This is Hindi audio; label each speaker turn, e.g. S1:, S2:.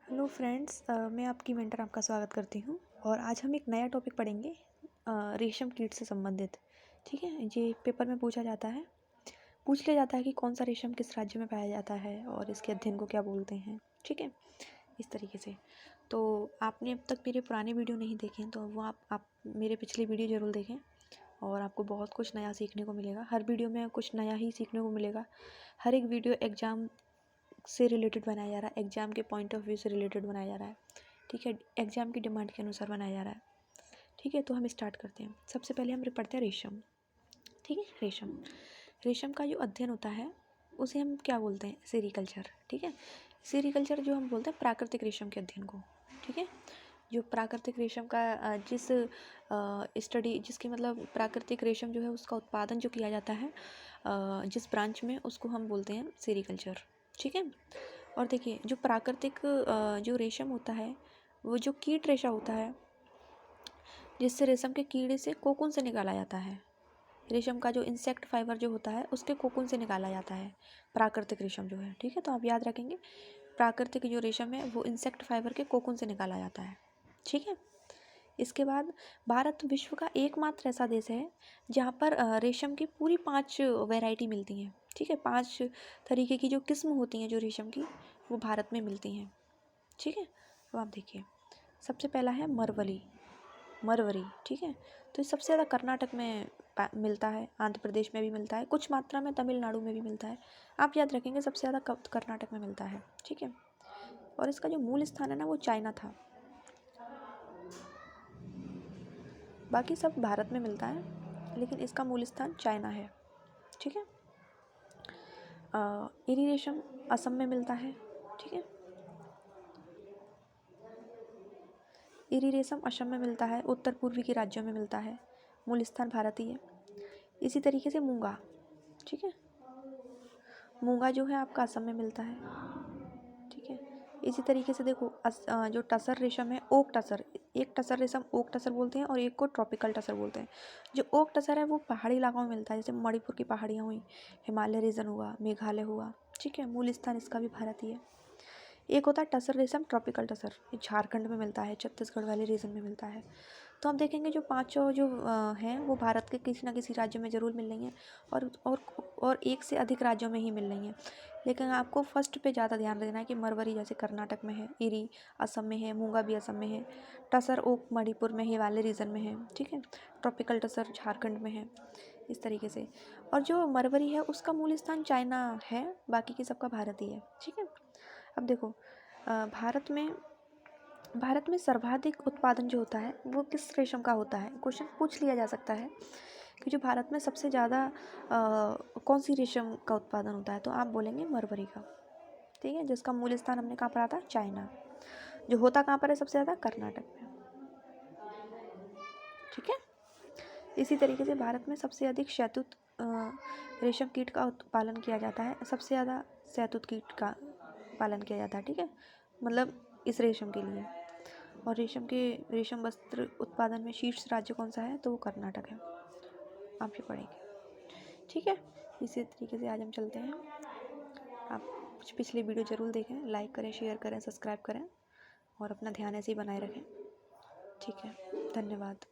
S1: हेलो फ्रेंड्स, मैं आपकी मेंटर आपका स्वागत करती हूँ। और आज हम एक नया टॉपिक पढ़ेंगे रेशम कीट से संबंधित। ठीक है, ये पेपर में पूछ लिया जाता है कि कौन सा रेशम किस राज्य में पाया जाता है और इसके अध्ययन को क्या बोलते हैं। ठीक है, इस तरीके से। तो आपने अब तक मेरे पुराने वीडियो नहीं देखे हैं तो वो आप मेरे पिछले वीडियो ज़रूर देखें और आपको बहुत कुछ नया सीखने को मिलेगा। हर वीडियो में कुछ नया ही सीखने को मिलेगा। हर एक वीडियो एग्ज़ाम से रिलेटेड बनाया जा रहा है, एग्ज़ाम के पॉइंट ऑफ व्यू से रिलेटेड बनाया जा रहा है। ठीक है, एग्ज़ाम की डिमांड के अनुसार बनाया जा रहा है। ठीक है, तो हम स्टार्ट करते हैं। सबसे पहले हम पढ़ते हैं रेशम। ठीक है, रेशम का जो अध्ययन होता है उसे हम क्या बोलते हैं? सेरीकल्चर। ठीक है, सेरीकल्चर जो हम बोलते हैं प्राकृतिक रेशम के अध्ययन को। ठीक है, जो प्राकृतिक रेशम का जिस स्टडी जिसकी मतलब प्राकृतिक रेशम जो है उसका उत्पादन जो किया जाता है जिस ब्रांच में, उसको हम बोलते हैं सेरीकल्चर। ठीक है, और देखिए जो प्राकृतिक जो रेशम होता है वो जो कीट रेशा होता है जिससे रेशम के कीड़े से कोकून से निकाला जाता है। रेशम का जो इंसेक्ट फाइबर जो होता है उसके कोकून से निकाला जाता है प्राकृतिक रेशम जो है। ठीक है, तो आप याद रखेंगे प्राकृतिक जो रेशम है वो इंसेक्ट फाइबर के कोकून से निकाला जाता है। ठीक है, इसके बाद भारत विश्व का एकमात्र ऐसा देश है जहाँ पर रेशम की पूरी 5 वैरायटी मिलती हैं। ठीक है, 5 तरीके की जो किस्म होती हैं जो रेशम की वो भारत में मिलती हैं। ठीक है, तो आप देखिए सबसे पहला है मरवरी। ठीक है, तो ये सबसे ज़्यादा कर्नाटक में मिलता है, आंध्र प्रदेश में भी मिलता है, कुछ मात्रा में तमिलनाडु में भी मिलता है। आप याद रखेंगे सबसे ज़्यादा कर्नाटक में मिलता है। ठीक है, और इसका जो मूल स्थान है ना वो चाइना था, बाकी सब भारत में मिलता है लेकिन इसका मूल स्थान चाइना है। ठीक है, इरी रेशम असम में मिलता है। ठीक है, इरी रेशम असम में मिलता है, उत्तर पूर्वी के राज्यों में मिलता है, मूल स्थान भारत ही है। इसी तरीके से मूंगा। ठीक है, मूंगा जो है आपका असम में मिलता है। ठीक है, इसी तरीके से देखो जो टसर रेशम है, ओक टसर, एक टसर रेशम ओक टसर बोलते हैं और एक को ट्रॉपिकल टसर बोलते हैं। जो ओक टसर है वो पहाड़ी इलाकों में मिलता है, जैसे मणिपुर की पहाड़ियाँ हुई, हिमालय रीजन हुआ, मेघालय हुआ। ठीक है, मूल स्थान इसका भी भारत ही है। एक होता है टसर रेशम ट्रॉपिकल टसर, ये झारखंड में मिलता है, छत्तीसगढ़ वाले रीजन में मिलता है। तो हम देखेंगे जो पांचों जो हैं वो भारत के किसी ना किसी राज्य में ज़रूर मिल रही हैं और एक से अधिक राज्यों में ही मिल रही हैं। लेकिन आपको फर्स्ट पे ज़्यादा ध्यान देना है कि मरवरी जैसे कर्नाटक में है, इरी असम में है, मूंगा भी असम में है, टसर ओक मणिपुर में ही वाले रीजन में है। ठीक है, ट्रॉपिकल टसर झारखंड में है, इस तरीके से। और जो मरवरी है उसका मूल स्थान चाइना है, बाकी के सबका भारत ही है। ठीक है, अब देखो भारत में सर्वाधिक उत्पादन जो होता है वो किस रेशम का होता है? क्वेश्चन पूछ लिया जा सकता है कि जो भारत में सबसे ज़्यादा कौन सी रेशम का उत्पादन होता है, तो आप बोलेंगे मरवरी का। ठीक है, जिसका मूल स्थान हमने कहाँ पढ़ा था? चाइना। जो होता कहाँ पर है सबसे ज़्यादा? कर्नाटक में। ठीक है, इसी तरीके से भारत में सबसे अधिक शहतूत रेशम कीट का पालन किया जाता है, सबसे ज़्यादा शहतूत कीट का पालन किया जाता है। ठीक है, मतलब इस रेशम के लिए। और रेशम वस्त्र उत्पादन में शीर्ष राज्य कौन सा है? तो वो कर्नाटक है। आप ये पढ़ेंगे। ठीक है, इसी तरीके से आज हम चलते हैं। आप पिछले वीडियो ज़रूर देखें, लाइक करें, शेयर करें, सब्सक्राइब करें और अपना ध्यान ऐसे ही बनाए रखें। ठीक है, धन्यवाद।